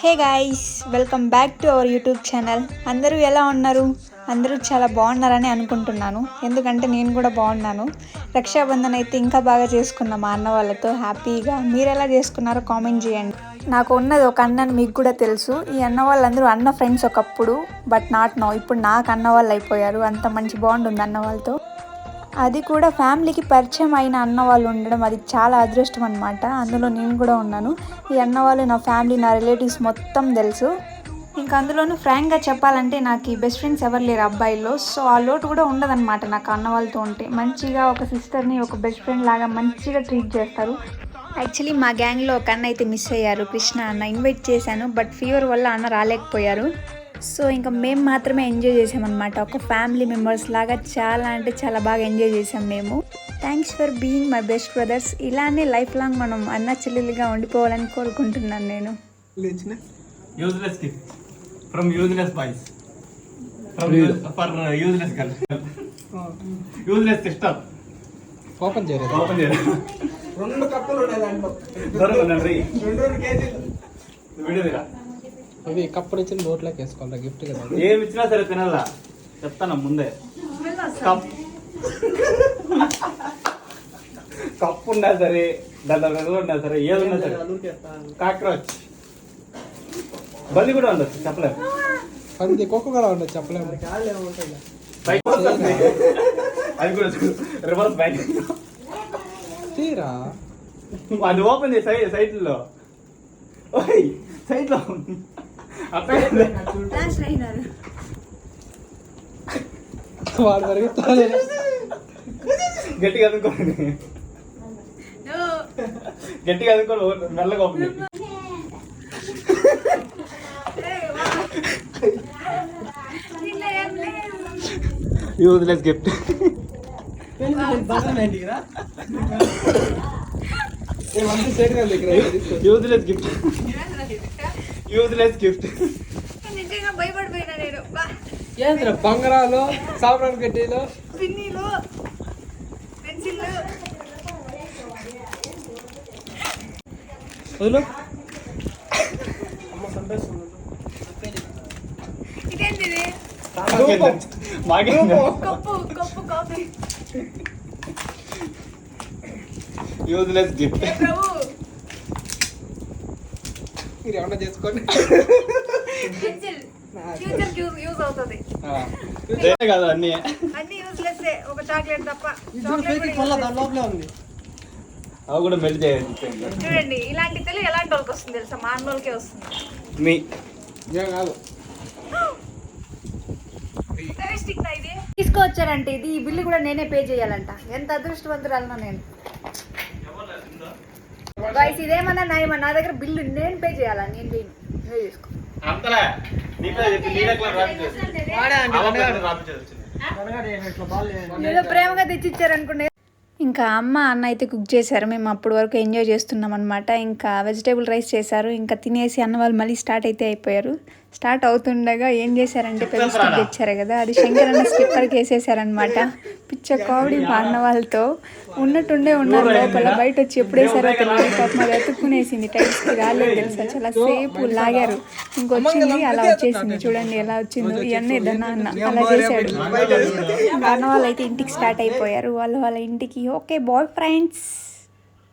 Hey guys, welcome back to our YouTube channel. అందరూ ఎలా ఉన్నారు? అందరూ చాలా బాగున్నారని అనుకుంటున్నాను, ఎందుకంటే నేను కూడా బాగున్నాను. రక్షాబంధన్ అయితే ఇంకా బాగా చేసుకున్నాం మా అన్న వాళ్ళతో హ్యాపీగా. మీరు ఎలా చేసుకున్నారో కామెంట్ చేయండి. నాకు ఉన్నది ఒక అన్నని మీకు కూడా తెలుసు. ఈ అన్న వాళ్ళందరూ అన్న ఫ్రెండ్స్ ఒకప్పుడు, బట్ నాట్ నో. ఇప్పుడు నాకు అన్న వాళ్ళు అయిపోయారు. అంత మంచి బాండ్ ఉంది అన్న వాళ్ళతో. అది కూడా ఫ్యామిలీకి పరిచయం అయిన అన్న వాళ్ళు ఉండడం అది చాలా అదృష్టం అనమాట. అందులో నేను కూడా ఉన్నాను. ఈ అన్న వాళ్ళు నా ఫ్యామిలీ, నా రిలేటివ్స్ మొత్తం తెలుసు. ఇంకా అందులోనూ ఫ్రాంక్గా చెప్పాలంటే నాకు ఈ బెస్ట్ ఫ్రెండ్స్ ఎవరు లేరు అబ్బాయిల్లో. సో ఆ లోటు కూడా ఉండదన్నమాట నాకు అన్న వాళ్ళతో ఉంటే. మంచిగా ఒక సిస్టర్ని, ఒక బెస్ట్ ఫ్రెండ్ లాగా మంచిగా ట్రీట్ చేస్తారు. యాక్చువల్లీ మా గ్యాంగ్లో ఒక అన్న అయితే మిస్ అయ్యారు, కృష్ణ అన్న. ఇన్వైట్ చేశాను, బట్ ఫీవర్ వల్ల అన్న రాలేకపోయారు. సో ఇంకా మేము మాత్రమే ఎంజాయ్ చేసామన్నమాట. ఒక ఫ్యామిలీ మెంబర్స్ లాగా చాలా అంటే చాలా బాగా ఎంజాయ్ చేసాం మేము. Thanks for being my best brothers. ఇలానే లైఫ్ లాంగ్ మనం అన్న చెల్లెలుగా ఉండిపోవాలని కోరుకుంటున్నాను నేను. Useless gift from useless boys for useless girl. Useless sister. Open చేయలేదు. ఓపెన్ చేయలేదు. 2 కప్పులు ఉన్నాయి దాంట్లో. దొరకనండి. 2 కేజీలు. వీడియో తీరా. అవి కప్పు నుంచి నోట్లోకి వేసుకోవాలి, గిఫ్ట్ కదా. ఏమి ఇచ్చినా సరే తినాలా, చెప్తాను ముందే. కప్పు ఉన్నా సరే, దాంట్లో వెదలు ఉన్నా సరే, ఏది ఉన్నా సరే. కాక్రోచ్ బల్లి కూడా ఉండొచ్చు, చెప్పలేము. పంది కుక్క కూడా ఉండదు, చెప్పలేము. అది కూడా రివర్స్ బ్యాక్ తీరా. అది ఓపెన్ చేసి సైట్లో సైట్లో వాడు పెరుగుతాడు. గట్టిగా అందుకోండి, గట్టిగా అందుకోండి, మెల్లగా ఓపెన్ చేయండి. Useless gift. Useless gift. Useless gift. ఏంద్ర బంగారాలు, సాంబ్రాన్ గడ్డీలు, పిన్నీలు, పెన్సిల్. వదులు. ఇదేంటిది? Cup cup coffee. Useless gift. మీరు ఏమన్నా చేసుకోండి. పెన్సిల్ ఫ్యూచర్ యూజ్ అవుతుంది. కాదు, అన్ని యూజ్లెస్. ఒక చాక్లెట్ తప్ప. అవి కూడా మెల్ట్ చేయండి. చూడండి, ఇలాంటి తెలుగు ఎలాంటి వాళ్ళకి వస్తుంది తెలుసా? మా అన్నోళ్ళకే వస్తుంది. మీ కాదు తీసుకొచ్చారంటే ఇది, ఈ బిల్లు కూడా నేనే పే చేయాలంట. ఎంత అదృష్టవంతురాలన్నా నేను. గాయ్స్, ఇదేమన్నా నా దగ్గర బిల్లు నేను పే చేయాలా? నేను చేయను, నువ్వే చేసుకో. ఏదో ప్రేమగా తెచ్చిచ్చారనుకునే. ఇంకా అమ్మ అన్న అయితే కుక్ చేశారు. మేము అప్పటి వరకు ఎంజాయ్ చేస్తున్నాం అనమాట. ఇంకా వెజిటేబుల్ రైస్ చేశారు. ఇంకా తినేసి అన్న వాళ్ళు మళ్ళీ స్టార్ట్ అయితే అయిపోయారు. స్టార్ట్ అవుతుండగా ఏం చేశారంటే పెద్ద స్టిక్ తెచ్చారు కదా, అది శంకర్ అన్న స్టిక్కర్కి వేసేసారనమాట. పిచ్చ కామెడీ మా అన్న వాళ్ళతో. ఉన్నట్టుండే ఉన్నారు లోపల, బయట వచ్చి ఎప్పుడేసారో తెలియదు. పాపం అది ఎత్తుక్కునేసింది, టైట్స్కి రాలేదు తెలుసా. చాలా సేపు లాగారు, ఇంకొచ్చింది, అలా వచ్చేసింది. చూడండి ఎలా వచ్చిందో. ఇవన్నీ ఏదన్నా అన్న అలా చేశాడు. అన్న వాళ్ళు అయితే ఇంటికి స్టార్ట్ అయిపోయారు, వాళ్ళ ఇంటికి. Okay bye friends.